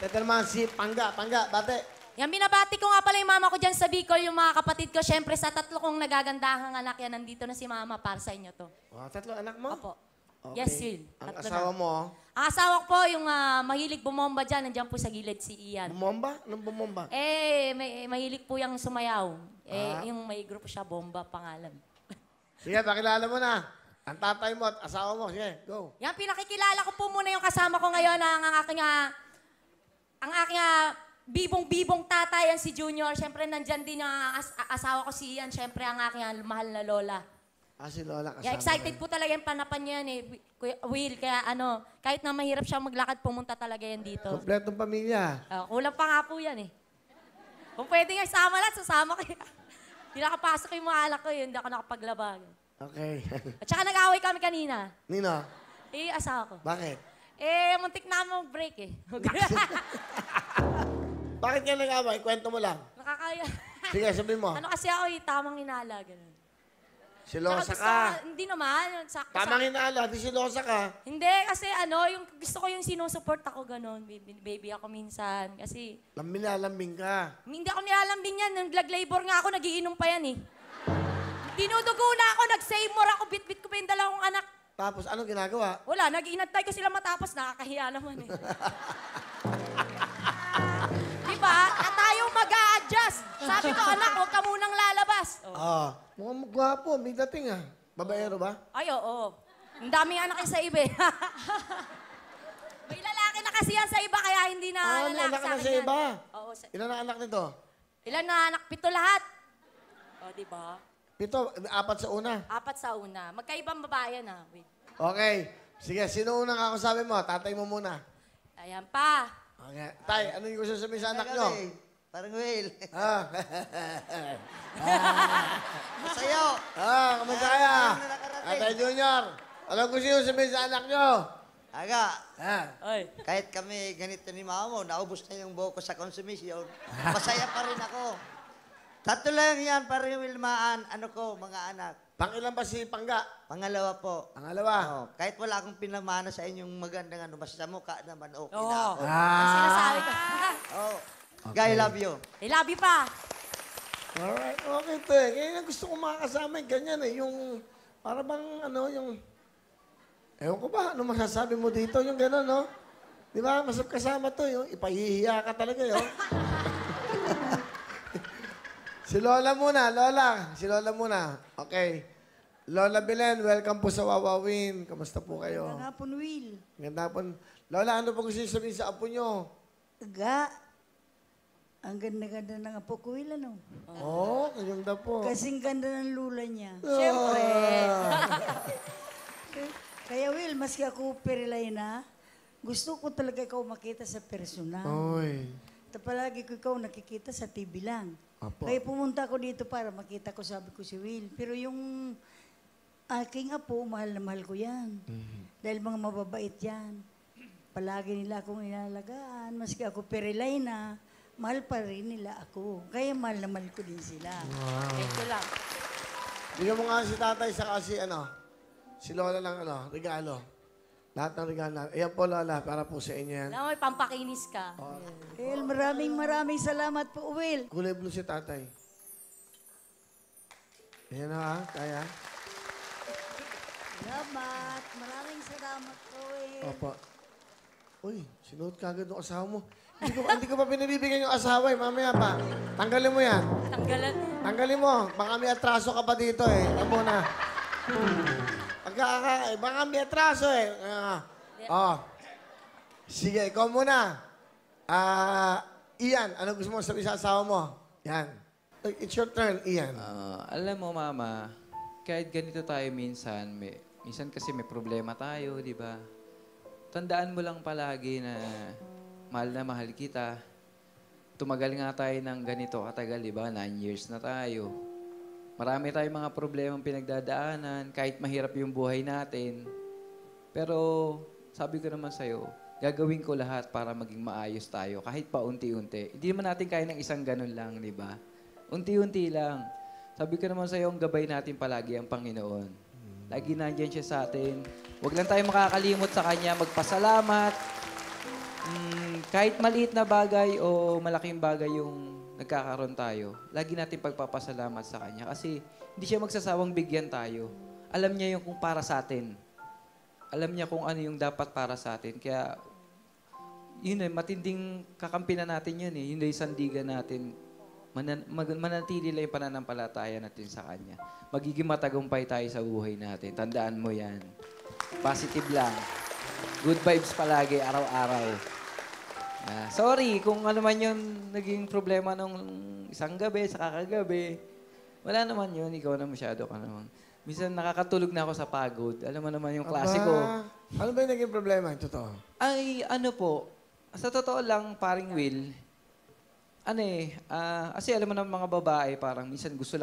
Ito naman si Pangga. Pangga, bate. Yan, binabati ko nga pala yung mama ko dyan sa Bicol, yung mga kapatid ko. Siyempre, sa tatlo kong nagagandahang anak yan, nandito na si mama para sa inyo to. Oh, tatlo anak mo? Opo. Okay. Yes, Will. Ang Tatlo asawa na. mo? Ang asawa ko po, yung mahilig bumomba dyan, nandiyan po sa gilid si Ian. Bumomba? Anong bumomba? Mahilig po yung sumayaw. Yung may grupo siya, Bomba, pangalan. Sige, pakilala mo na. Ang tatay mo at asawa mo. Sige, go. Yan, pinakikilala ko po muna yung kasama ko ngayon, ang aking bibong-bibong tatay, yan si Junior. Siyempre, nandyan din yung asawa ko si Ian. Siyempre, ang aking mahal na lola. Si Lola kasama. Yeah, excited po talaga yung panapan niya yan Kuya Will. Kaya kahit na mahirap siya maglakad, pumunta talaga yan dito. Kompletong pamilya. Kulang pa nga po yan Kung pwede nga isama lahat, sasama ko. Hindi nakapasok yung mga alak ko yun, hindi ako nakapaglabag. Okay. At saka nag-away kami kanina. Nino? Asawa ko. Bakit? Muntik na mag-break Bakit ka nag-away? Kwento mo lang. Nakakaya. Sige, sabihin mo. Ano kasi ako tamang inala, ganun. Silosa Tsaka ka. hindi naman. Tamang inala, di silosa ka. Hindi, kasi yung gusto ko yung sinusupport ako ganun. Baby ako minsan. Kasi Lambing na, lambing ka. hindi ako nilalambing yan. Nag-labor nga ako, nagiinom pa yan Dinudugo na ako, nag-save more ako, bit-bit ko pa yung dalawang anak. Tapos, anong ginagawa? Wala, nag-iinantay ko sila matapos, nakakahiya naman Diba? At tayo mag-a-adjust. Sabi ko, anak, huwag ka munang lalabas. Mukhang gwapo, may dating Babaero ba? Ay, oo. Ang daming anak sa iba May lalaki na kasi yan sa iba, kaya hindi na May lalaki anak sa na akin sa yan. iba. Oo, Ilan ang anak nito? ilan na anak? 7 lahat. Diba? 7, 4 sa una. 4 sa una. Magkaibang babae yan Wait. Okay. Sige, sino unang kakasabi mo? Tatay mo muna. Ayan pa. Okay. Tay, ano yung gusto sabihin sa anak nyo? Parang Will. Masayo. Kamusta kaya? Tatay Junior. Ano gusto nyo sabihin sa anak nyo? Aga, Ay. kahit kami ganito ni mama mo, naubos na yung buhok ko sa konsumisyon, masaya pa rin ako. Tatlo lang yan, parang Wilmaan, mga anak. Pangilan ba si Pangga? Pangalawa po. Pangalawa. Kahit wala akong pinamana sa inyong magandang basta mukha naman, okay na Oo. ako. Ang sinasabi ko. Guy, love you. I love you pa. Alright, okay to Kaya gusto ko makakasama yung ganyan yung para bang yung ewan ko ba, ano masasabi mo dito yung gano'n, no? Di ba, masarap kasama to, yung ipahihiya ka talaga, Si Lola muna, Lola. Si Lola muna. Okay. Lola Belen, welcome po sa Wawawin. Kamusta po kayo? Magandang hapon, Will. Magandang hapon. Lola, ano po gusto niyo sabihin sa apo niyo? Aga, ang ganda-ganda ng apo ko, Will, ano? Kanyang da po. Kasing ganda ng lula niya. Siyempre. Kaya, Will, maski ako perilay na, gusto ko talaga ikaw makita sa personal. Oy. Palagi ko ikaw nakikita sa TV lang. Apo. Kaya pumunta ako dito para makita ko, sabi ko si Will. Pero yung aking apo, mahal na mahal ko yan. Dahil mga mababait yan. Palagi nila akong inalagaan. Maski ako perilay na, mahal pa rin nila ako. Kaya mahal na mahal ko din sila. Ito lang. Bigyan mo nga si tatay sa kasi si Lola lang regalo. Lahat ng regalo. Ayan po, Lola, para po sa inyo yan. Alam mo, may pampakinis ka. Well, maraming salamat po, Will. Kulay blue si tatay. Ayan kaya. Salamat. Maraming salamat po, Will. Opo. Uy, sinuot ka agad ng asawa mo. Hindi ko pa pinabibigyan yung asawa mamaya pa. Tanggalin mo yan. Tanggalan. Tanggalin mo. Baka may atraso ka pa dito Ito muna. Baka may atraso Sige, ikaw muna. Ian, ano gusto mo sabihin sa asawa mo? Yan. It's your turn, Ian. Alam mo, Mama, kahit ganito tayo minsan, minsan kasi may problema tayo, di ba? Tandaan mo lang palagi na mahal kita. Tumagal nga tayo ng ganito katagal, di ba? 9 years na tayo. Marami tayong mga problemang pinagdadaanan, kahit mahirap yung buhay natin. Pero sabi ko naman sa'yo, gagawin ko lahat para maging maayos tayo, kahit pa unti-unti. Hindi naman natin kaya ng isang ganun lang, di ba? Unti-unti lang. Sabi ko naman sa'yo, ang gabay natin palagi ang Panginoon. Lagi nandyan siya sa atin. Huwag lang tayo makakalimot sa Kanya, magpasalamat. kahit maliit na bagay o malaking bagay yung nagkakaroon tayo, lagi natin pagpapasalamat sa Kanya. Kasi hindi siya magsasawang bigyan tayo. Alam niya yung kung para sa atin. Alam niya kung ano yung dapat para sa atin. Kaya, yun eh, matinding kakampi na natin yun eh. Yun yung sandigan natin. Manatili lang yung pananampalataya natin sa Kanya. Magiging matagumpay tayo sa buhay natin. Tandaan mo yan. Positive lang. Good vibes palagi, araw-araw. Sorry kung ano man yung naging problema nung isang gabi, sa kakagabi. Wala naman yun. Ikaw na masyado ka naman. Minsan nakakatulog na ako sa pagod. Alam mo naman yung klase ko. Ano ba yung naging problema? Ito to. Ay, ano po. Sa totoo lang, paring Will, kasi alam mo naman mga babae, parang minsan gusto